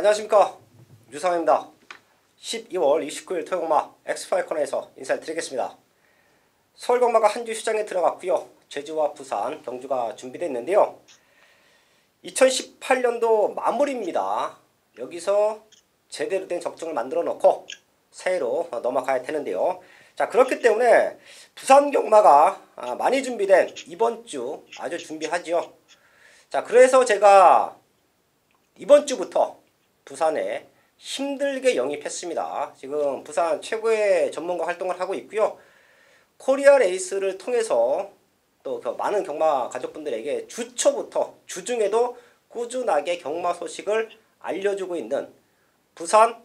안녕하십니까, 유상입니다. 12월 29일 토요일마 엑스파일 코너에서 인사를 드리겠습니다. 서울경마가 한 주 휴장에 들어갔고요. 제주와 부산, 경주가 준비되어 있는데요. 2018년도 마무리입니다. 여기서 제대로 된 적정을 만들어 놓고 새해로 넘어가야 되는데요. 자, 그렇기 때문에 부산 경마가 많이 준비된 이번 주 아주 준비하지요. 자, 그래서 제가 이번 주부터 부산에 힘들게 영입했습니다. 지금 부산 최고의 전문가 활동을 하고 있고요. 코리아 레이스를 통해서 또 그 많은 경마 가족분들에게 주초부터 주중에도 꾸준하게 경마 소식을 알려주고 있는 부산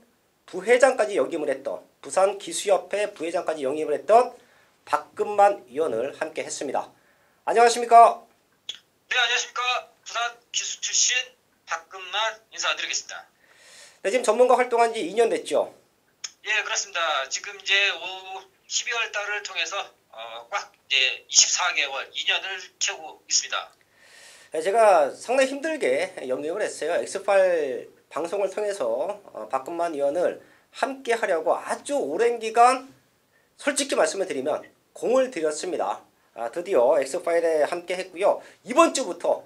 부회장까지 역임을 했던, 부산 기수협회 부회장까지 영입을 했던 박금만 위원을 함께 했습니다. 안녕하십니까? 네, 안녕하십니까. 부산 기수 출신 박금만 인사드리겠습니다. 네, 지금 전문가 활동한 지 2년 됐죠? 예, 그렇습니다. 지금 이제 12월 달을 통해서 꽉 이제 24개월, 2년을 채우고 있습니다. 네, 제가 상당히 힘들게 영입을 했어요. 엑스파일 방송을 통해서 박금만 위원을 함께 하려고 아주 오랜 기간 솔직히 말씀을 드리면 공을 들였습니다. 드디어 엑스파일에 함께 했고요. 이번 주부터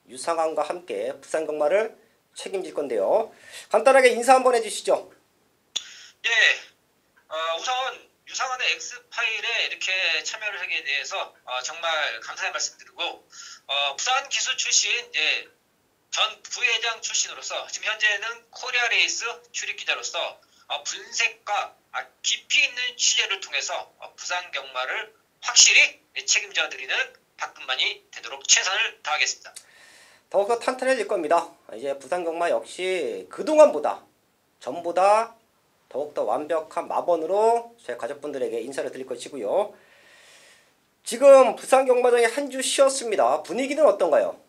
유상환과 함께 부산 경마를 책임질 건데요. 간단하게 인사 한번 해주시죠. 예, 우선 유상환의 엑스파일에 이렇게 참여를 하게 대해서 정말 감사의 말씀드리고, 부산 기수 출신 이제 전 부회장 출신으로서 지금 현재는 코리아 레이스 출입 기자로서 분석과 깊이 있는 취재를 통해서 부산 경마를 확실히 책임져 드리는 박금만이 되도록 최선을 다하겠습니다. 더욱더 탄탄해질 겁니다. 이제 부산 경마 역시 그동안보다 전보다 더욱더 완벽한 마번으로 제 가족분들에게 인사를 드릴 것이고요. 지금 부산 경마장이 한 주 쉬었습니다. 분위기는 어떤가요?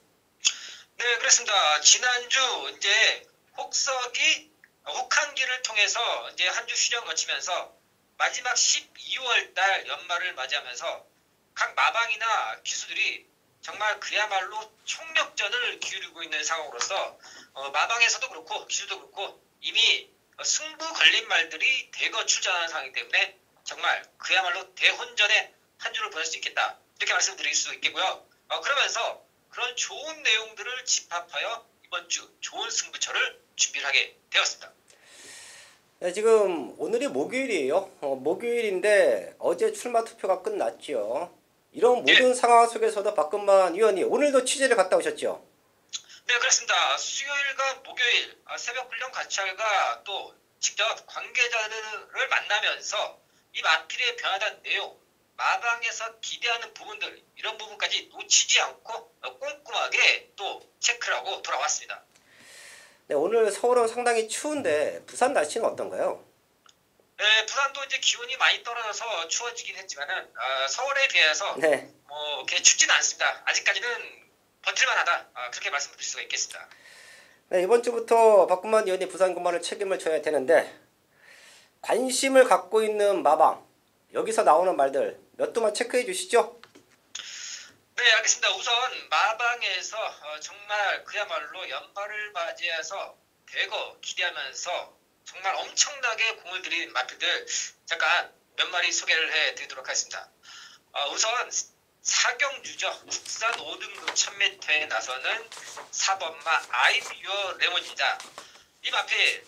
네, 그렇습니다. 지난주 이제 혹한기를 통해서 이제 한 주 휴전 거치면서 마지막 12월 달 연말을 맞이하면서 각 마방이나 기수들이 정말 그야말로 총력전을 기울이고 있는 상황으로서 마방에서도 그렇고 기수도 그렇고 이미 승부 걸린 말들이 대거 출전하는 상황이기 때문에 정말 그야말로 대혼전의 한 주를 보낼 수 있겠다, 이렇게 말씀드릴 수 있겠고요. 그러면서 그런 좋은 내용들을 집합하여 이번 주 좋은 승부처를 준비를 하게 되었습니다. 네, 지금 오늘이 목요일이에요. 목요일인데 어제 출마 투표가 끝났죠. 이런 모든 상황 속에서도 박금만 위원이 오늘도 취재를 갔다 오셨죠? 네, 그렇습니다. 수요일과 목요일 새벽 훈련 관찰과 또 직접 관계자들을 만나면서 이 마필의 변화된 내용, 마방에서 기대하는 부분들, 이런 부분까지 놓치지 않고 꼼꼼하게 또 체크를 하고 돌아왔습니다. 네, 오늘 서울은 상당히 추운데 부산 날씨는 어떤가요? 네, 부산도 이제 기온이 많이 떨어져서 추워지긴 했지만은 서울에 비해서 네. 그렇게 춥지는 않습니다. 아직까지는 버틸만하다, 그렇게 말씀드릴 수가 있겠습니다. 네, 이번 주부터 박금만 위원이 부산 경마를 책임을 져야 되는데 관심을 갖고 있는 마방, 여기서 나오는 말들 몇 두만 체크해 주시죠. 네, 알겠습니다. 우선 마방에서 정말 그야말로 연말을 맞이해서 대거 기대하면서 정말 엄청나게 공을 들인 마필들 잠깐 몇 마리 소개를 해드리도록 하겠습니다. 우선 사경주죠. 국산 5등급 1000m에 나서는 4번마 I'm Your 레몬입니다. 이 마필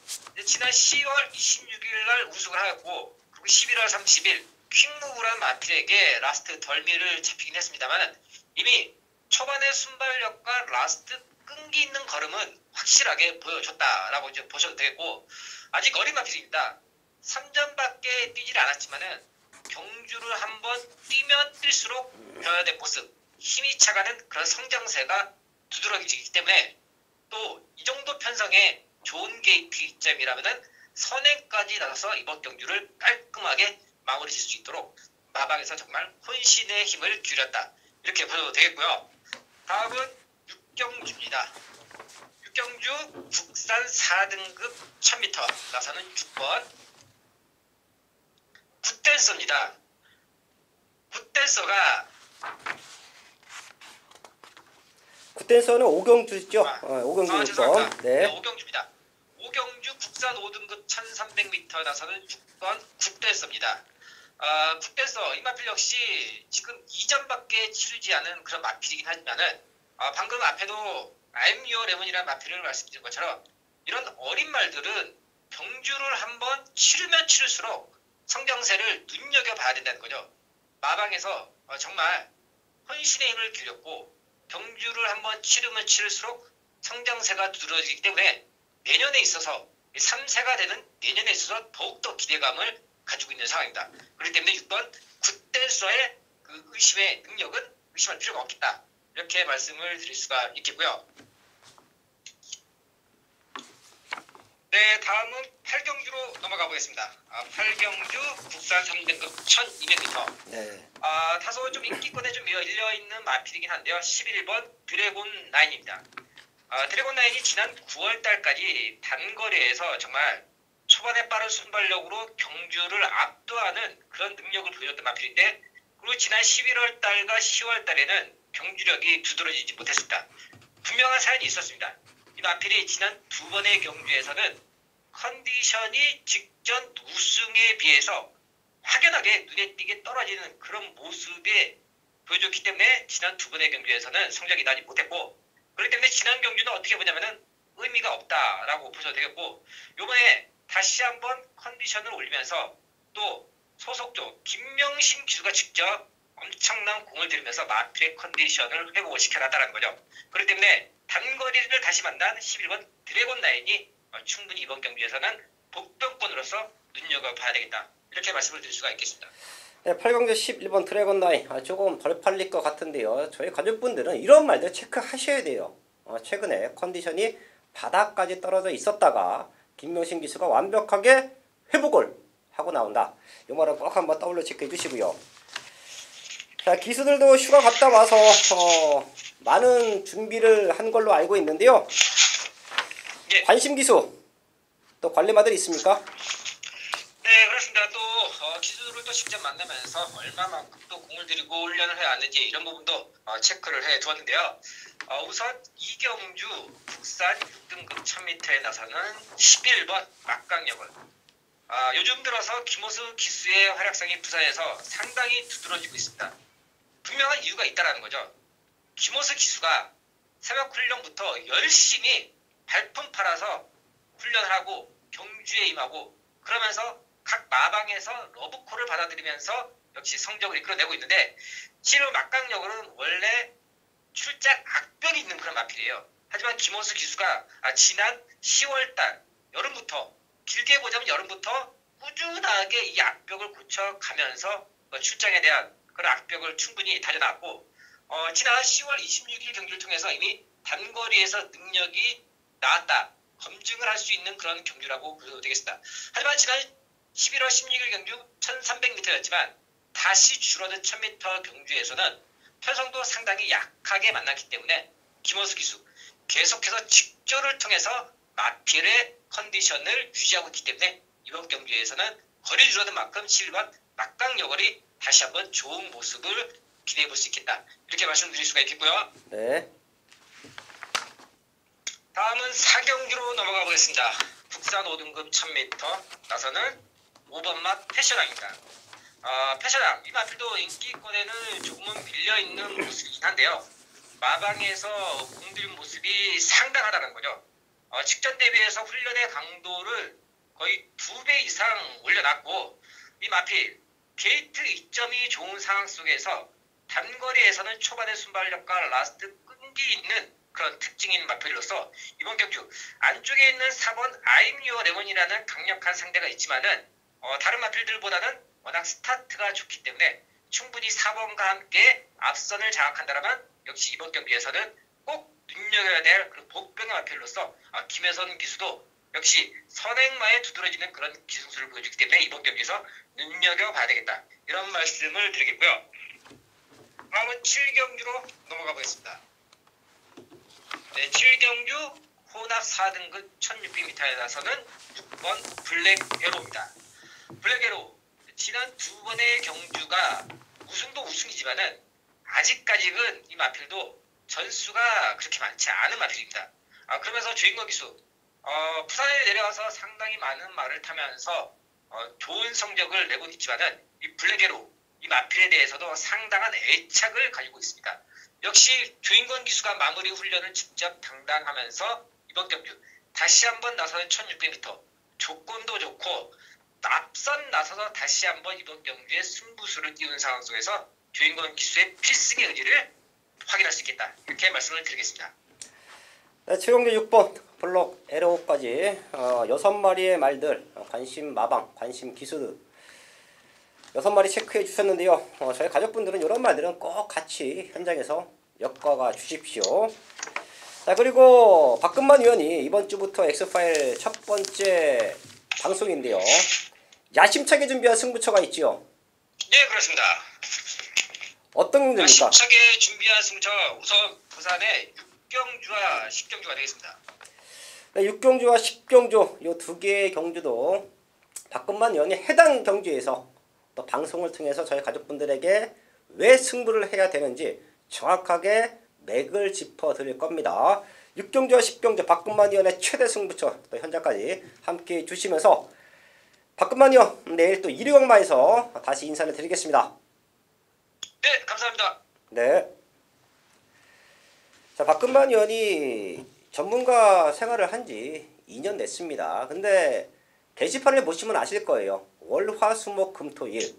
지난 10월 26일 날 우승을 하였고, 그리고 11월 30일 퀵무브라는 마필에게 라스트 덜미를 잡히긴 했습니다만 이미 초반의 순발력과 라스트 끈기 있는 걸음은 확실하게 보여줬다라고 이제 보셔도 되겠고, 아직 어린 마필입니다. 3전밖에 뛰질 않았지만은 경주를 한번 뛰면 뛸수록 변화된 모습, 힘이 차가는 그런 성장세가 두드러지기 때문에 또 이 정도 편성의 좋은 게이트 이점이라면은 선행까지 나서서 이번 경주를 깔끔하게 마무리 질 수 있도록 마방에서 정말 혼신의 힘을 기울였다, 이렇게 보셔도 되겠고요. 다음은 육경주입니다. 육경주 국산 4등급 1000m 나서는 6번 굿댄서입니다. 굿댄서가 굿댄서는 오경주죠. 오경주 6번. 죄송합니다. 네, 오경주입니다. 오경주 국산 5등급 1300m 나서는 6번 굿댄서입니다. 굿댄서 이 마필 역시 지금 2점밖에 치르지 않은 그런 마필이긴 하지만은 방금 앞에도 I'm Your Lemon이라는 마필을 말씀드린 것처럼 이런 어린 말들은 경주를 한번 치르면 치를수록 성장세를 눈여겨봐야 된다는 거죠. 마방에서 정말 헌신의 힘을 기울였고 경주를 한번 치르면 치를수록 성장세가 두드러지기 때문에 내년에 있어서 3세가 되는 내년에 있어서 더욱더 기대감을 가지고 있는 상황입니다. 그렇기 때문에 6번 굿댄서의 그 의심의 능력은 의심할 필요가 없겠다. 이렇게 말씀을 드릴 수가 있겠고요. 네, 다음은 8경주로 넘어가 보겠습니다. 8경주 국산 3등급 1200m. 네. 다소 좀 인기권에 좀 열려있는 마필이긴 한데요. 11번 드래곤 9입니다. 드래곤 9이 지난 9월달까지 단거리에서 정말 초반에 빠른 순발력으로 경주를 압도하는 그런 능력을 보여줬던 마필인데, 그리고 지난 11월달과 10월달에는 경주력이 두드러지지 못했습니다. 분명한 사연이 있었습니다. 이 마필이 지난 두 번의 경주에서는 컨디션이 직전 우승에 비해서 확연하게 눈에 띄게 떨어지는 그런 모습에 보여줬기 때문에 지난 두 번의 경주에서는 성적이 나지 못했고, 그렇기 때문에 지난 경주는 어떻게 보냐면은 의미가 없다라고 보셔도 되겠고, 요번에 다시 한번 컨디션을 올리면서 또 소속조 김명신 기수가 직접 엄청난 공을 들이면서 마필의 컨디션을 회복을 시켜놨다는 거죠. 그렇기 때문에 단거리를 다시 만난 11번 드래곤 9이 충분히 이번 경기에서는 복병권으로서 눈여겨봐야 되겠다. 이렇게 말씀을 드릴 수가 있겠습니다. 네, 8경주 11번 드래곤 9 조금 덜 팔릴 것 같은데요. 저희 가족분들은 이런 말들 체크하셔야 돼요. 최근에 컨디션이 바닥까지 떨어져 있었다가 김명신 기수가 완벽하게 회복을 하고 나온다. 이 말을 꼭 한번 떠올려 체크해 주시고요. 자, 기수들도 휴가 갔다 와서 많은 준비를 한 걸로 알고 있는데요. 예. 관심 기수 또 관리마들 있습니까? 네, 그렇습니다. 또 기수들을 또 직접 만나면서 얼마만큼 또 공을 들이고 훈련을 해왔는지 이런 부분도 체크를 해 두었는데요. 우선 이경주 국산 6등급 1000m에 나서는 11번 막강력을 요즘 들어서 김호수 기수의 활약상이 부산에서 상당히 두드러지고 있습니다. 분명한 이유가 있다는 거죠. 김호수 기수가 새벽 훈련부터 열심히 발품 팔아서 훈련을 하고 경주에 임하고, 그러면서 각 마방에서 러브콜을 받아들이면서 역시 성적을 이끌어내고 있는데, 실은 막강력은 원래 출장 악벽이 있는 그런 마필이에요. 하지만 김호수 기수가 지난 10월달 여름부터, 길게 보자면 여름부터 꾸준하게 이 악벽을 고쳐가면서 출장에 대한 그런 악벽을 충분히 다져놨고, 지난 10월 26일 경기를 통해서 이미 단거리에서 능력이 나왔다, 검증을 할 수 있는 그런 경주라고 보셔도 되겠습니다. 하지만 지난 11월 16일 경주 1300m였지만 다시 줄어든 1000m 경주에서는 편성도 상당히 약하게 만났기 때문에 김호수 기수 계속해서 직조를 통해서 마필의 컨디션을 유지하고 있기 때문에 이번 경주에서는 거리 줄어든 만큼 11번 막강여걸이 다시 한번 좋은 모습을 기대해 볼 수 있겠다. 이렇게 말씀드릴 수가 있겠고요. 네. 다음은 4경주로 넘어가 보겠습니다. 국산 5등급 1000m 나서는 5번 맛 패션왕입니다. 패션왕 이 마필도 인기권에는 조금은 밀려있는 모습이긴 한데요. 마방에서 공들인 모습이 상당하다는 거죠. 직전 대비해서 훈련의 강도를 거의 2배 이상 올려놨고, 이 마필 게이트 이점이 좋은 상황 속에서 단거리에서는 초반의 순발력과 라스트 끈기 있는 그런 특징인 마필로서 이번 경주 안쪽에 있는 4번 I'm Your Lemon이라는 강력한 상대가 있지만은 다른 마필들보다는 워낙 스타트가 좋기 때문에 충분히 4번과 함께 앞선을 장악한다면 역시 이번 경기에서는 꼭 눈여겨야 될 그런 복병의 마필로서 김혜선 기수도 역시 선행마에 두드러지는 그런 기술을 보여주기 때문에 이번 경기에서 눈여겨봐야 되겠다, 이런 말씀을 드리겠고요. 다음은 7경주로 넘어가 보겠습니다. 네, 7경주 혼합 4등급 1600m에 나서는 6번 블랙 에로입니다. 블랙 에로 지난 두 번의 경주가 우승도 우승이지만은 아직까지는 이 마필도 전수가 그렇게 많지 않은 마필입니다. 그러면서 주인공 기수 부산에 내려와서 상당히 많은 말을 타면서 좋은 성적을 내고 있지만은 이 블랙에로 이 마필에 대해서도 상당한 애착을 가지고 있습니다. 역시 주인권 기수가 마무리 훈련을 직접 담당하면서 이번 경주 다시 한번 나서는 1600m 조건도 좋고 앞선 나서서 다시 한번 이번 경주에 승부수를 띄우는 상황 속에서 주인권 기수의 필승의 의지를 확인할 수 있겠다. 이렇게 말씀을 드리겠습니다. 네, 7경주 6번 블록 에로까지 6마리의 말들 관심 마방, 관심 기수들 6마리 체크해 주셨는데요. 저희 가족분들은 이런 말들은 꼭 같이 현장에서 엮어가 주십시오. 자, 그리고 박근만 위원이 이번 주부터 엑스파일 첫 번째 방송인데요. 야심차게 준비한 승부처가 있지요. 네, 그렇습니다. 어떤 경주입니까? 야심차게 준비한 승부처 우선 부산의 6경주와 10경주가 되겠습니다. 네, 6경주와 10경주 이 두 개의 경주도 박근만 위원이 해당 경주에서 또 방송을 통해서 저희 가족분들에게 왜 승부를 해야 되는지 정확하게 맥을 짚어 드릴 겁니다. 6경주와 10경주 박근만 위원의 최대 승부처 또 현장까지 함께 해주시면서 박근만 위원 내일 또 1위경마에서 다시 인사를 드리겠습니다. 네, 감사합니다. 네. 자, 박근만 위원이 전문가 생활을 한 지 2년 됐습니다. 근데 게시판을 보시면 아실 거예요. 월, 화, 수, 목, 금, 토, 일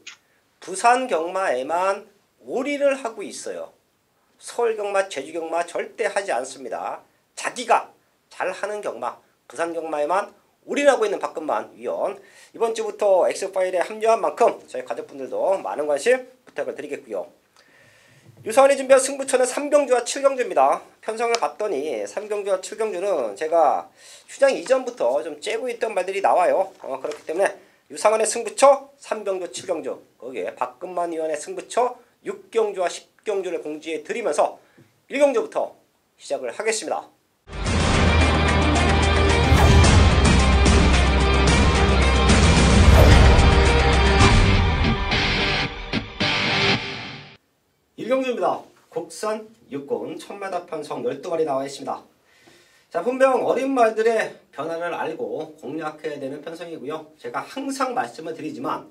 부산 경마에만 올인을 하고 있어요. 서울 경마, 제주 경마 절대 하지 않습니다. 자기가 잘하는 경마, 부산 경마에만 올인하고 있는 박근만 위원. 이번 주부터 엑스파일에 합류한 만큼 저희 가족분들도 많은 관심 부탁을 드리겠고요. 유사원이 준비한 승부처는 3경주와 7경주입니다. 편성을 봤더니 3경주와 7경주는 제가 휴장 이전부터 좀 째고 있던 말들이 나와요. 그렇기 때문에 유상원의 승부처 3경주, 7경주 거기에 박근만 위원의 승부처 6경주와 10경주를 공지해 드리면서 1경주부터 시작을 하겠습니다. 일경주입니다. 국산 육군 천마다 편성 12마리 나와 있습니다. 자, 분명 어린 말들의 변화를 알고 공략해야 되는 편성이고요. 제가 항상 말씀을 드리지만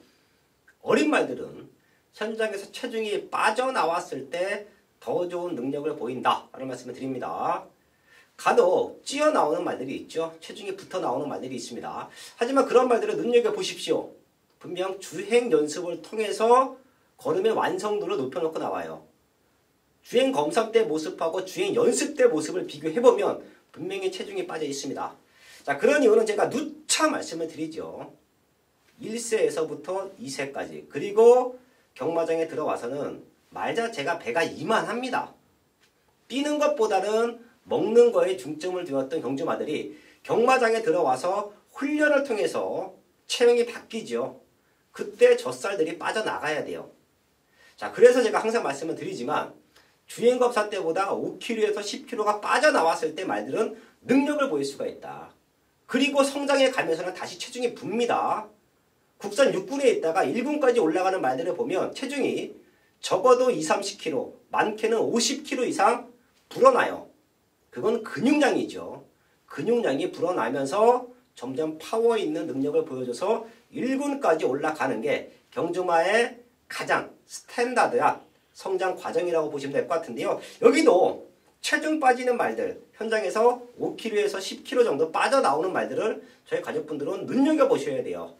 어린 말들은 현장에서 체중이 빠져나왔을 때 더 좋은 능력을 보인다 라는 말씀을 드립니다. 간혹 찌어나오는 말들이 있죠. 체중이 붙어 나오는 말들이 있습니다. 하지만 그런 말들을 눈여겨보십시오. 분명 주행 연습을 통해서 걸음의 완성도를 높여놓고 나와요. 주행 검사 때 모습하고 주행 연습 때 모습을 비교해보면 분명히 체중이 빠져 있습니다. 자, 그런 이유는 제가 누차 말씀을 드리죠. 1세에서부터 2세까지 그리고 경마장에 들어와서는 말 자체가 배가 이만합니다. 뛰는 것보다는 먹는 거에 중점을 두었던 경주마들이 경마장에 들어와서 훈련을 통해서 체형이 바뀌죠. 그때 젖살들이 빠져나가야 돼요. 자, 그래서 제가 항상 말씀을 드리지만 주행검사 때보다 5kg에서 10kg가 빠져나왔을 때 말들은 능력을 보일 수가 있다. 그리고 성장해 가면서는 다시 체중이 붑니다. 국산 6군에 있다가 1군까지 올라가는 말들을 보면 체중이 적어도 20, 30kg, 많게는 50kg 이상 불어나요. 그건 근육량이죠. 근육량이 불어나면서 점점 파워 있는 능력을 보여줘서 1군까지 올라가는 게 경주마의 가장 스탠다드한 성장 과정이라고 보시면 될 것 같은데요. 여기도 체중 빠지는 말들, 현장에서 5kg에서 10kg 정도 빠져나오는 말들을 저희 가족분들은 눈여겨보셔야 돼요.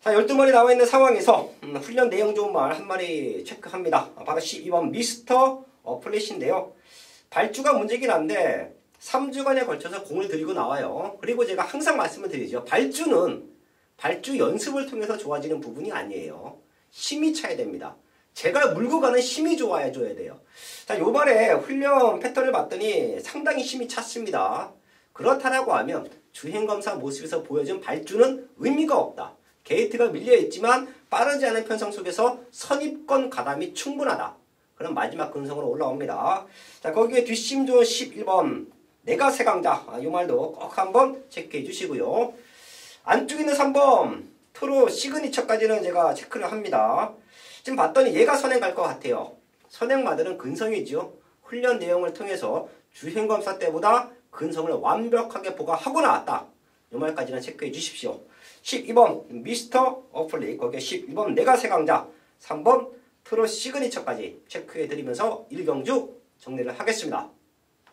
자, 12마리 나와 있는 상황에서 훈련 내용 좋은 말 한 마리 체크합니다. 바로 12번 미스터 플래시인데요. 발주가 문제긴 한데 3주간에 걸쳐서 공을 들이고 나와요. 그리고 제가 항상 말씀을 드리죠. 발주는 발주 연습을 통해서 좋아지는 부분이 아니에요. 힘이 차야 됩니다. 제가 물고 가는 힘이 좋아져야 돼요. 자, 요번에 훈련 패턴을 봤더니 상당히 힘이 찼습니다. 그렇다라고 하면 주행검사 모습에서 보여준 발주는 의미가 없다. 게이트가 밀려있지만 빠르지 않은 편성 속에서 선입권 가담이 충분하다. 그럼 마지막 근성으로 올라옵니다. 자, 거기에 뒷심 좋은 11번 내가 세강자, 이 말도 꼭 한번 체크해 주시고요. 안쪽에 있는 3번 트루 시그니처까지는 제가 체크를 합니다. 지금 봤더니 얘가 선행 갈 것 같아요. 선행마들은 근성이죠. 훈련 내용을 통해서 주행검사 때보다 근성을 완벽하게 보강하고 나왔다. 이 말까지는 체크해 주십시오. 12번 미스터 어플릭, 거기에 12번 내가 세강자, 3번 트롯 시그니처까지 체크해 드리면서 1경주 정리를 하겠습니다.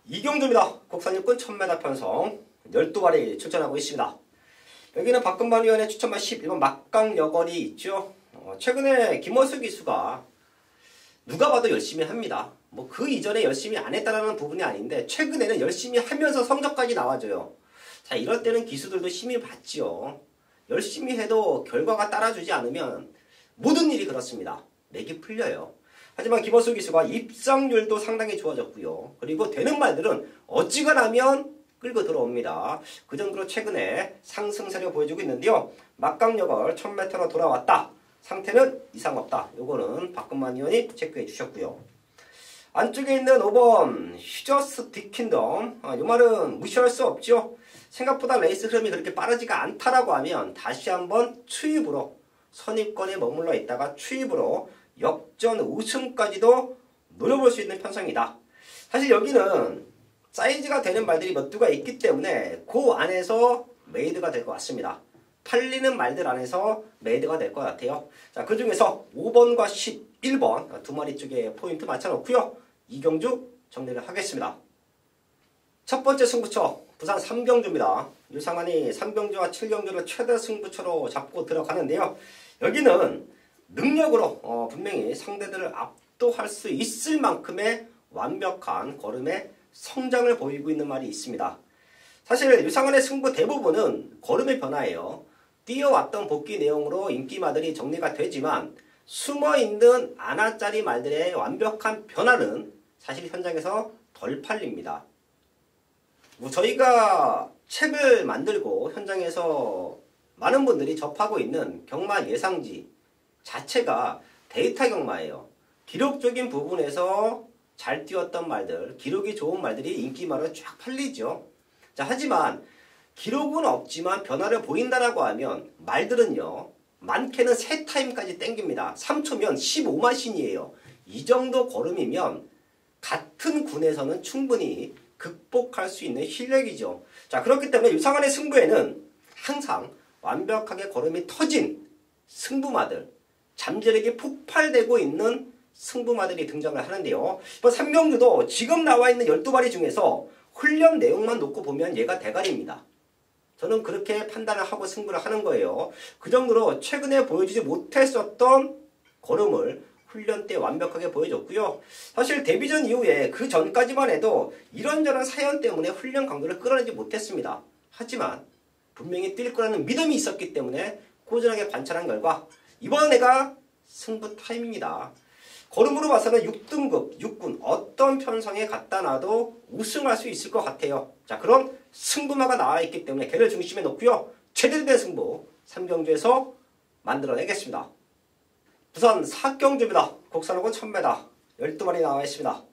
2경주입니다. 국산 육군 1000m 편성 12마리 출전하고 있습니다. 여기는 박근반 위원의 추천만 11번 막강여걸이 있죠. 최근에 김원수 기수가 누가 봐도 열심히 합니다. 뭐 그 이전에 열심히 안 했다라는 부분이 아닌데 최근에는 열심히 하면서 성적까지 나와줘요. 자, 이럴 때는 기수들도 힘이 받지요. 열심히 해도 결과가 따라주지 않으면 모든 일이 그렇습니다. 맥이 풀려요. 하지만 김원수 기수가 입상률도 상당히 좋아졌고요. 그리고 되는 말들은 어지간하면 끌고 들어옵니다. 그 정도로 최근에 상승세를 보여주고 있는데요. 막강여걸 1000m로 돌아왔다. 상태는 이상 없다. 요거는 박근만 의원이 체크해 주셨고요. 안쪽에 있는 5번 휴저스 디킨덤, 이 말은 무시할 수 없죠. 생각보다 레이스 흐름이 그렇게 빠르지가 않다라고 하면 다시 한번 추입으로 선입권에 머물러 있다가 추입으로 역전 우승까지도 노려볼 수 있는 편성이다. 사실 여기는 사이즈가 되는 말들이 몇 두가 있기 때문에 그 안에서 메이드가 될 것 같습니다. 팔리는 말들 안에서 메이드가 될 것 같아요. 자, 그 중에서 5번과 11번 두 마리 쪽에 포인트 맞춰놓고요. 이경주 정리를 하겠습니다. 첫 번째 승부처 부산 3경주입니다. 유상환이 3경주와 7경주를 최대 승부처로 잡고 들어가는데요. 여기는 능력으로 분명히 상대들을 압도할 수 있을 만큼의 완벽한 걸음의 성장을 보이고 있는 말이 있습니다. 사실 유상환의 승부 대부분은 걸음의 변화예요. 뛰어왔던 복귀 내용으로 인기마들이 정리가 되지만 숨어있는 아나짜리 말들의 완벽한 변화는 사실 현장에서 덜 팔립니다. 저희가 책을 만들고 현장에서 많은 분들이 접하고 있는 경마 예상지 자체가 데이터 경마예요. 기록적인 부분에서 잘 뛰었던 말들, 기록이 좋은 말들이 인기말로 쫙 팔리죠. 자, 하지만 기록은 없지만 변화를 보인다라고 하면 말들은요, 많게는 3타임까지 땡깁니다. 3초면 15만 신이에요. 이 정도 걸음이면 같은 군에서는 충분히 극복할 수 있는 실력이죠. 자, 그렇기 때문에 유상환의 승부에는 항상 완벽하게 걸음이 터진 승부마들, 잠재력이 폭발되고 있는 승부마들이 등장을 하는데요. 이번 3경주도 지금 나와 있는 12마리 중에서 훈련 내용만 놓고 보면 얘가 대가리입니다. 저는 그렇게 판단을 하고 승부를 하는 거예요. 그 정도로 최근에 보여주지 못했었던 걸음을 훈련 때 완벽하게 보여줬고요. 사실 데뷔전 이후에 그 전까지만 해도 이런저런 사연 때문에 훈련 강도를 끌어내지 못했습니다. 하지만 분명히 뛸 거라는 믿음이 있었기 때문에 꾸준하게 관찰한 결과 이번 애가 승부 타임입니다. 걸음으로 봐서는 6등급, 6군 어떤 편성에 갖다 놔도 우승할 수 있을 것 같아요. 자, 그런 승부마가 나와 있기 때문에 걔를 중심에 놓고요. 제대로 된 승부 3경주에서 만들어내겠습니다. 부산 4경주입니다. 국산호군 1000m 12마리 나와 있습니다.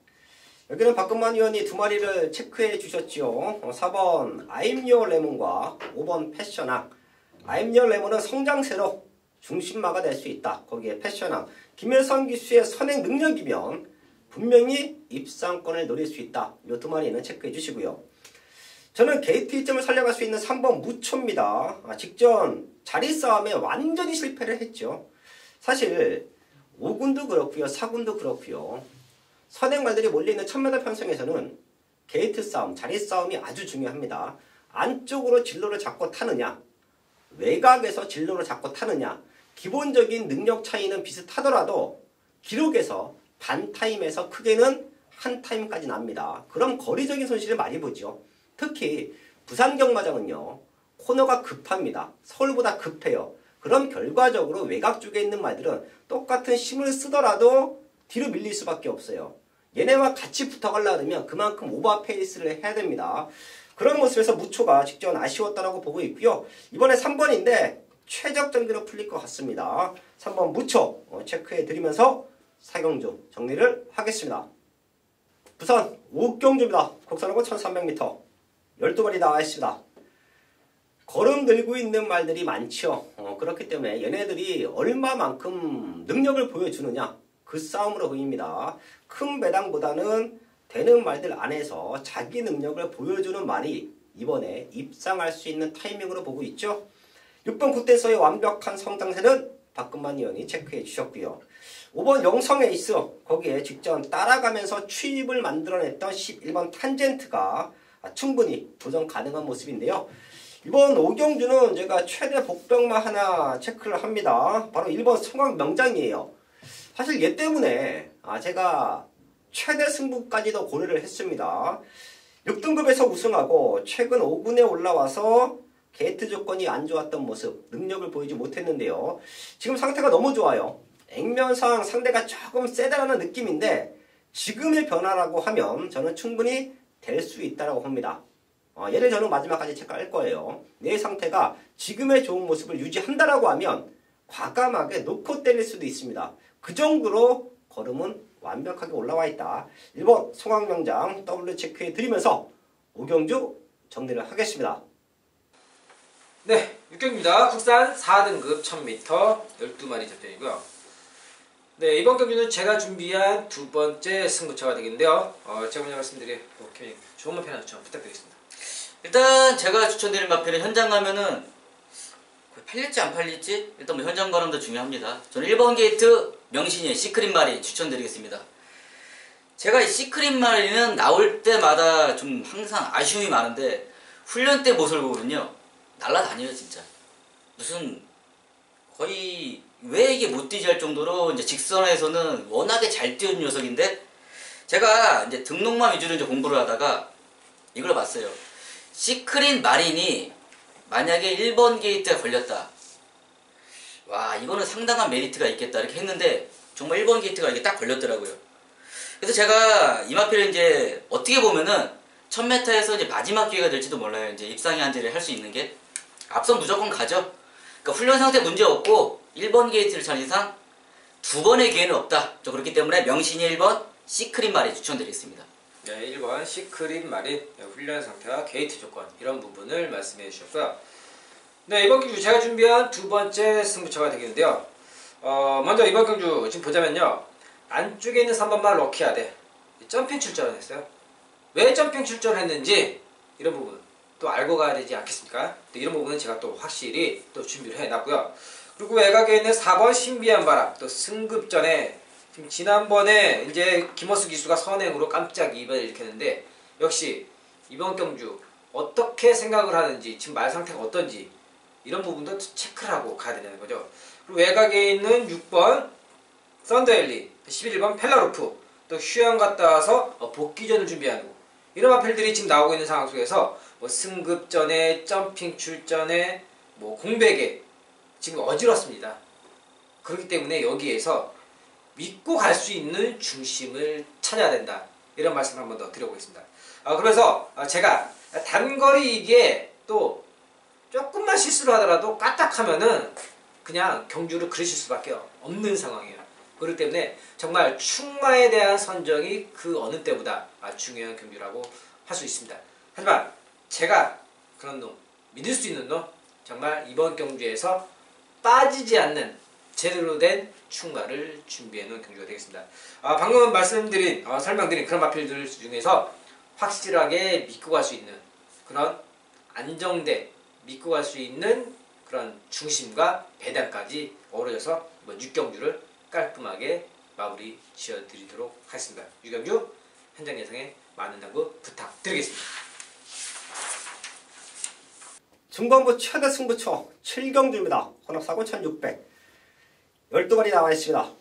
여기는 박근만 의원이 2마리를 체크해 주셨지요. 4번 I'm Your Lemon과 5번 패션왕. I'm Your Lemon은 성장세로 중심마가 될 수 있다. 거기에 패션왕. 김혜선 기수의 선행 능력이면 분명히 입상권을 노릴 수 있다. 이 2마리는 체크해 주시고요. 저는 게이트 2점을 살려갈 수 있는 3번 무초입니다. 직전 자리 싸움에 완전히 실패를 했죠. 사실 5군도 그렇고요. 4군도 그렇고요. 선행말들이 몰려있는 1000m 편성에서는 게이트 싸움, 자리 싸움이 아주 중요합니다. 안쪽으로 진로를 잡고 타느냐, 외곽에서 진로를 잡고 타느냐, 기본적인 능력 차이는 비슷하더라도 기록에서 반타임에서 크게는 한 타임까지 납니다. 그럼 거리적인 손실을 많이 보죠. 특히 부산 경마장은요, 코너가 급합니다. 서울보다 급해요. 그럼 결과적으로 외곽 쪽에 있는 말들은 똑같은 힘을 쓰더라도 뒤로 밀릴 수밖에 없어요. 얘네와 같이 붙어가려면 그만큼 오버 페이스를 해야 됩니다. 그런 모습에서 무초가 직전 아쉬웠다라고 보고 있고요. 이번에 3번인데 최적 전개로 풀릴 것 같습니다. 3번 무초 체크해 드리면서 4경주 정리를 하겠습니다. 부산 5경주입니다. 국산호군 1300m 12마리 나와 있습니다. 걸음 들고 있는 말들이 많죠. 그렇기 때문에 얘네들이 얼마만큼 능력을 보여주느냐 그 싸움으로 보입니다. 큰 배당보다는 되는 말들 안에서 자기 능력을 보여주는 말이 이번에 입상할 수 있는 타이밍으로 보고 있죠. 6번 굿댄서의 완벽한 성장세는 박근만 의원이 체크해 주셨고요. 5번 영성에이스 거기에 직전 따라가면서 추입을 만들어냈던 11번 탄젠트가 충분히 도전 가능한 모습인데요. 이번 오경주는 제가 최대 복병만 하나 체크를 합니다. 바로 1번 성황명장이에요. 사실 얘 때문에 제가 최대 승부까지도 고려를 했습니다. 6등급에서 우승하고 최근 5군에 올라와서 게이트 조건이 안 좋았던 모습, 능력을 보이지 못했는데요. 지금 상태가 너무 좋아요. 액면상 상대가 조금 세다라는 느낌인데 지금의 변화라고 하면 저는 충분히 될 수 있다고 봅니다. 얘를 저는 마지막까지 체크할 거예요. 내 상태가 지금의 좋은 모습을 유지한다라고 하면 과감하게 놓고 때릴 수도 있습니다. 그 정도로 걸음은 완벽하게 올라와 있다. 1번 송황명장 W 체크해 드리면서 오경주 정리를 하겠습니다. 네, 육경입니다. 국산 4등급 1000m 12마리 접전이고요. 네, 이번 경주는 제가 준비한 두 번째 승부처가 되겠는데요. 제가 먼저 말씀드릴 좋은 마편 하나 추천 부탁드리겠습니다. 일단 제가 추천드린 마편은 현장 가면은 팔릴지 안 팔릴지 일단 뭐 현장 가람도 중요합니다. 저는 1번 게이트 명신이의 시크릿 마리 추천드리겠습니다. 제가 이 시크릿 마리는 나올 때마다 좀 항상 아쉬움이 많은데 훈련 때 모습을 보면요 날라다녀요 진짜. 무슨 거의 왜 이게 못 뛰지 할 정도로 이제 직선에서는 워낙에 잘 뛰는 녀석인데 제가 이제 등록만 위주로 이제 공부를 하다가 이걸 봤어요. 시크릿 마린이 만약에 1번 게이트에 걸렸다. 와 이거는 상당한 메리트가 있겠다 이렇게 했는데 정말 1번 게이트가 이게 딱 걸렸더라고요. 그래서 제가 이 마필을 이제 어떻게 보면은 1000m에서 이제 마지막 기회가 될지도 몰라요. 이제 입상의 한지를 할 수 있는 게 앞선 무조건 가죠. 그러니까 훈련 상태 문제 없고 1번 게이트를 천 이상 두 번의 기회는 없다. 그렇기 때문에 명신이 1번 시크릿 마린 추천드리겠습니다. 네, 1번 시크릿 마린 훈련 상태와 게이트 조건 이런 부분을 말씀해 주셨고요. 네, 이번 경주 제가 준비한 두 번째 승부처가 되겠는데요. 먼저 이번 경주 지금 보자면요. 안쪽에 있는 3번만 럭키하되 점핑 출전을 했어요. 왜 점핑 출전을 했는지 이런 부분 또 알고 가야 되지 않겠습니까? 이런 부분은 제가 또 확실히 또 준비를 해놨고요. 그리고 외곽에 있는 4번 신비한 바람 또 승급전에 지금 지난번에 이제 김어수 기수가 선행으로 깜짝 이변을 일으켰는데 역시 이번 경주 어떻게 생각을 하는지 지금 말 상태가 어떤지 이런 부분도 체크를 하고 가야 되는 거죠. 그리고 외곽에 있는 6번 썬더엘리 11번 펠라로프 또 휴양 갔다 와서 복귀전을 준비하고 이런 마필들이 지금 나오고 있는 상황 속에서 뭐 승급전에 점핑 출전에 뭐 공백에 지금 어지럽습니다. 그렇기 때문에 여기에서 믿고 갈 수 있는 중심을 찾아야 된다. 이런 말씀을 한 번 더 드려보겠습니다. 그래서 제가 단거리 이게 또 조금만 실수를 하더라도 까딱하면은 그냥 경주를 그르실 수밖에 없는 상황이에요. 그렇기 때문에 정말 충마에 대한 선정이 그 어느 때보다 중요한 경주라고 할 수 있습니다. 하지만 제가 그런 놈, 믿을 수 있는 놈, 정말 이번 경주에서 빠지지 않는 제대로 된 충마를 준비해놓은 경주가 되겠습니다. 방금 말씀드린, 설명드린 그런 마필들 중에서 확실하게 믿고 갈 수 있는 그런 안정돼 믿고 갈 수 있는 그런 중심과 배당까지 어우러져서 이번 6경주를 깔끔하게 마무리 지어드리도록 하겠습니다. 6경주 현장 예상에 많은 당부 부탁드리겠습니다. 중간부 최대 승부처 7경주입니다. 혼합사고 1600 12발이 나와 있습니다.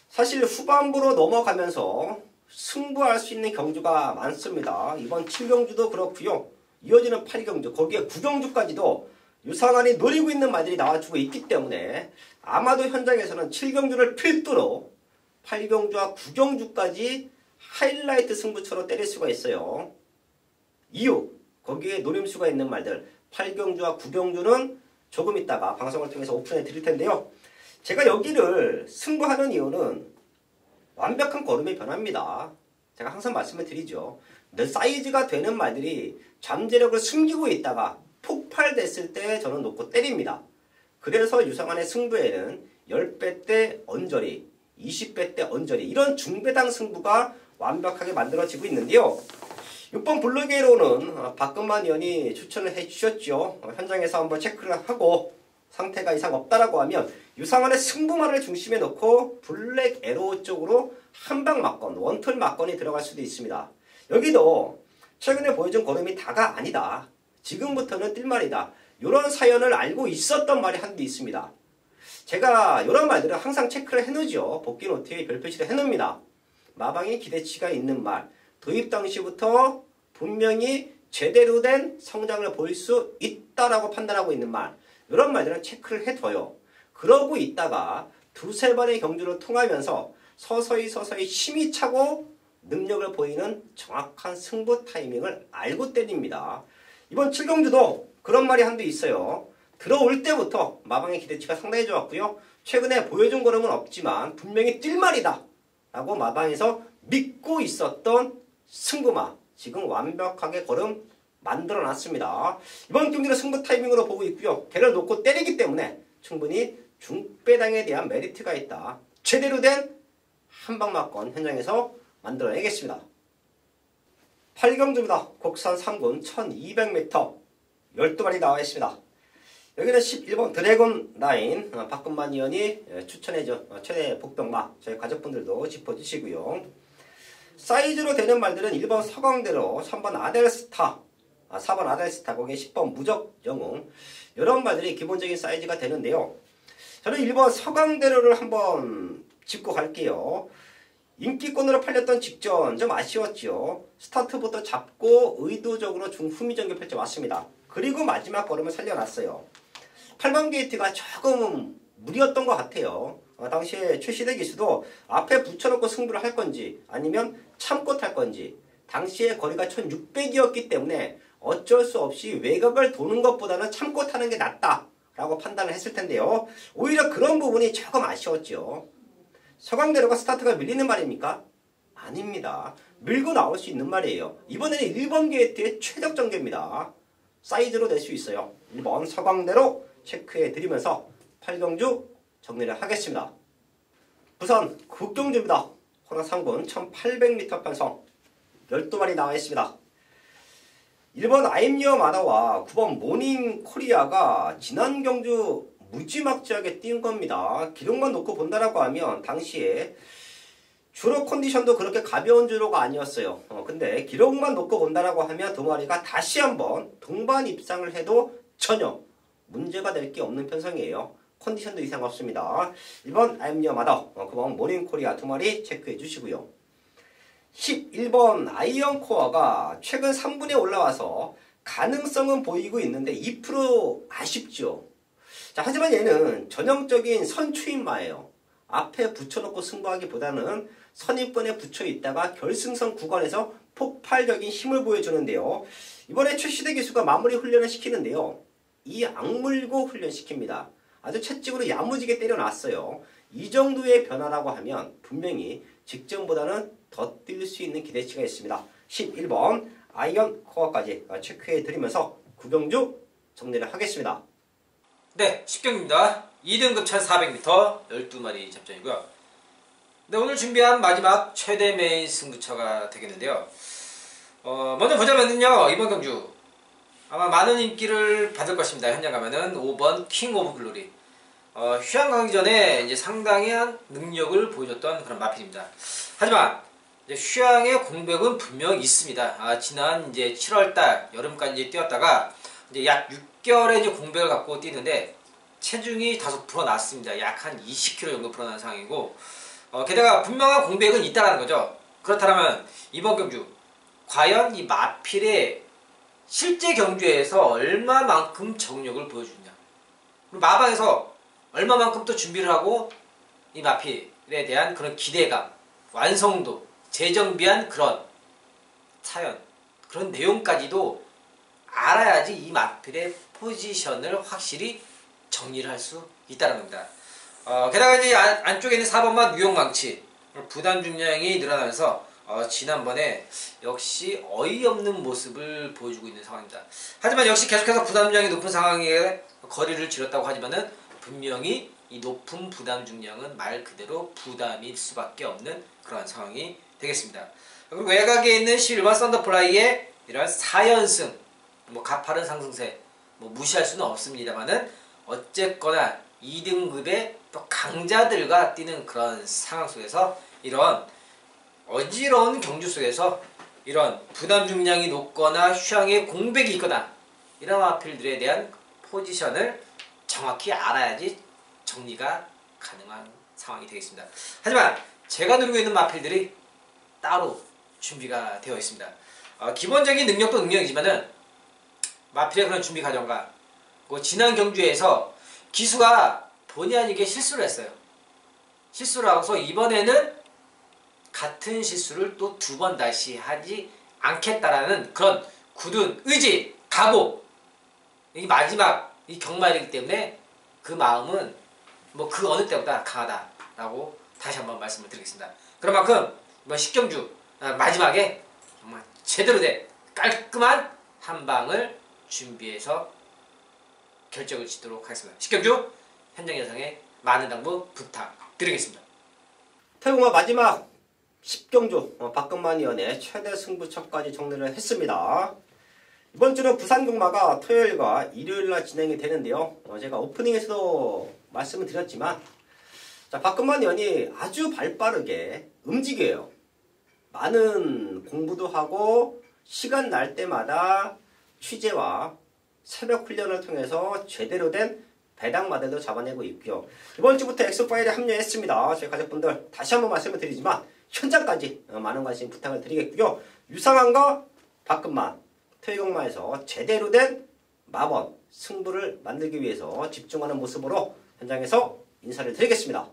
사실 후반부로 넘어가면서 승부할 수 있는 경주가 많습니다. 이번 7경주도 그렇고요. 이어지는 8경주 거기에 9경주까지도 유상한이 노리고 있는 말들이 나와주고 있기 때문에 아마도 현장에서는 7경주를 필두로 8경주와 9경주까지 하이라이트 승부처로 때릴 수가 있어요. 이유 거기에 노림수가 있는 말들 8경주와 9경주는 조금 있다가 방송을 통해서 오픈해 드릴 텐데요. 제가 여기를 승부하는 이유는 완벽한 걸음의 변화입니다. 제가 항상 말씀을 드리죠. 늘 사이즈가 되는 말들이 잠재력을 숨기고 있다가 폭발됐을 때 저는 놓고 때립니다. 그래서 유상한의 승부에는 10배 때 언저리, 20배 때 언저리 이런 중배당 승부가 완벽하게 만들어지고 있는데요. 6번 블루게로는 박근만 의원이 추천을 해주셨죠. 현장에서 한번 체크를 하고 상태가 이상 없다라고 하면 유상원의 승부만을 중심에 놓고 블랙 에로우 쪽으로 한방 막건, 원툴 막건이 들어갈 수도 있습니다. 여기도 최근에 보여준 걸음이 다가 아니다. 지금부터는 뛸말이다. 이런 사연을 알고 있었던 말이 한두 있습니다. 제가 이런 말들을 항상 체크를 해놓죠. 복귀 노트에 별표시를 해놓습니다. 마방에 기대치가 있는 말, 도입 당시부터 분명히 제대로 된 성장을 보일 수 있다라고 판단하고 있는 말, 이런 말들은 체크를 해둬요. 그러고 있다가 두세 번의 경주를 통하면서 서서히 힘이 차고 능력을 보이는 정확한 승부 타이밍을 알고 때립니다. 이번 7경주도 그런 말이 한두 있어요. 들어올 때부터 마방의 기대치가 상당히 좋았고요. 최근에 보여준 걸음은 없지만 분명히 뛸 말이다 라고 마방에서 믿고 있었던 승부마, 지금 완벽하게 걸음 만들어놨습니다. 이번 경기는 승부 타이밍으로 보고 있고요. 걔를 놓고 때리기 때문에 충분히 중배당에 대한 메리트가 있다. 제대로 된 한방막건 현장에서 만들어내겠습니다. 8경주입니다. 곡산 3군 1200m 12마리 나와 있습니다. 여기는 11번 드래곤 라인, 박근만 의원이 추천해줘 최대 복병마, 저희 가족분들도 짚어주시고요. 사이즈로 되는 말들은 1번 서강대로, 3번 아델스타, 4번 아델스타, 거기에 10번 무적영웅, 이런 말들이 기본적인 사이즈가 되는데요. 저는 1번 서강대로를 한번 짚고 갈게요. 인기권으로 팔렸던 직전 좀 아쉬웠죠. 스타트부터 잡고 의도적으로 중후미전개 펼쳐왔습니다. 그리고 마지막 걸음을 살려놨어요. 8번 게이트가 조금 무리였던 것 같아요. 당시에 최시대 기수도 앞에 붙여놓고 승부를 할 건지 아니면 참고 탈 건지, 당시에 거리가 1600이었기 때문에 어쩔 수 없이 외곽을 도는 것보다는 참고 타는 게 낫다 라고 판단을 했을 텐데요. 오히려 그런 부분이 조금 아쉬웠죠. 서강대로가 스타트가 밀리는 말입니까? 아닙니다. 밀고 나올 수 있는 말이에요. 이번에는 1번 게이트의 최적 전개입니다. 사이즈로 낼 수 있어요. 1번 서강대로 체크해 드리면서 8경주 정리를 하겠습니다. 부산 국경주입니다. 호랑 3군 1800m 편성 12마리 나와 있습니다. 1번 아임리어 마다와 9번 모닝 코리아가 지난 경주 무지막지하게 뛴 겁니다. 기록만 놓고 본다라고 하면 당시에 주로 컨디션도 그렇게 가벼운 주로가 아니었어요. 근데 기록만 놓고 본다라고 하면 두 마리가 다시 한번 동반 입상을 해도 전혀 문제가 될 게 없는 편성이에요. 컨디션도 이상 없습니다. 1번 아임리어 마다, 9번 모닝 코리아 두 마리 체크해 주시고요. 11번 아이언코어가 최근 3분에 올라와서 가능성은 보이고 있는데 2% 아쉽죠. 자, 하지만 얘는 전형적인 선추인마예요. 앞에 붙여놓고 승부하기보다는 선입권에 붙여있다가 결승선 구간에서 폭발적인 힘을 보여주는데요. 이번에 최시대 기수가 마무리 훈련을 시키는데요. 이 악물고 훈련시킵니다. 아주 채찍으로 야무지게 때려놨어요. 이 정도의 변화라고 하면 분명히 직전보다는 더 뛸 수 있는 기대치가 있습니다. 11번 아이언 코어까지 체크해 드리면서 구경주 정리를 하겠습니다. 네, 10경입니다. 2등급 1400m 12마리 잡전이고요. 네, 오늘 준비한 마지막 최대 메인 승부처가 되겠는데요. 먼저 보자면요, 이번 경주 아마 많은 인기를 받을 것입니다. 현장 가면은 5번 킹 오브 글로리. 휴양 가기 전에 이제 상당한 능력을 보여줬던 그런 마필입니다. 하지만 이제 휴양의 공백은 분명 있습니다. 지난 이제 7월달 여름까지 뛰었다가 이제 약 6개월의 이제 공백을 갖고 뛰는데 체중이 다소 불어났습니다. 약 한 20kg 정도 불어난 상황이고, 게다가 분명한 공백은 있다라는 거죠. 그렇다면 이번 경주 과연 이 마필의 실제 경주에서 얼마만큼 정력을 보여주느냐, 그리고 마방에서 얼마만큼 또 준비를 하고 이 마필에 대한 그런 기대감, 완성도, 재정비한 그런 사연, 그런 내용까지도 알아야지 이 마필의 포지션을 확실히 정리를 할 수 있다는 겁니다. 게다가 이제 안쪽에 있는 4번만 뉴욕망치, 부담 중량이 늘어나면서 지난번에 역시 어이없는 모습을 보여주고 있는 상황입니다. 하지만 역시 계속해서 부담 중량이 높은 상황에 거리를 줄였다고 하지만은 분명히 이 높은 부담 중량은 말 그대로 부담일 수밖에 없는 그러한 상황이 되겠습니다. 그리고 외곽에 있는 11번 썬더플라이의 이런 4연승, 뭐 가파른 상승세 뭐 무시할 수는 없습니다만은 어쨌거나 2등급의 또 강자들과 뛰는 그런 상황 속에서 이런 어지러운 경주 속에서 이런 부담 중량이 높거나 휴양의 공백이 있거나 이런 마필들에 대한 포지션을 정확히 알아야지 정리가 가능한 상황이 되겠습니다. 하지만 제가 누리고 있는 마필들이 따로 준비가 되어 있습니다. 기본적인 능력도 능력이지만은 마필의 그런 준비 과정과 그 지난 경주에서 기수가 본의 아니게 실수를 했어요. 실수를 하고서 이번에는 같은 실수를 또 2번 다시 하지 않겠다라는 그런 굳은 의지, 각오. 이 마지막 이 경마이기 때문에 그 마음은 뭐 그 어느 때보다 강하다라고 다시 한번 말씀을 드리겠습니다. 그런 만큼 이번 10경주 마지막에 정말 제대로 된 깔끔한 한 방을 준비해서 결정을 짓도록 하겠습니다. 10경주 현장 예상에 많은 당부 부탁드리겠습니다. 태국마 마지막 10경주 박근만 위원의 최대 승부처까지 정리를 했습니다. 이번 주는 부산 경마가 토요일과 일요일날 진행이 되는데요. 제가 오프닝에서도 말씀을 드렸지만 자, 박근만 위원이 아주 발빠르게 움직여요. 많은 공부도 하고 시간 날 때마다 취재와 새벽 훈련을 통해서 제대로 된 배당 마대도 잡아내고 있고요. 이번 주부터 엑소파일에 합류했습니다. 저희 가족분들 다시 한번 말씀을 드리지만 현장까지 많은 관심 부탁을 드리겠고요. 유상한과 박근만 토요일경마에서 제대로 된 마번 승부를 만들기 위해서 집중하는 모습으로 현장에서 인사를 드리겠습니다.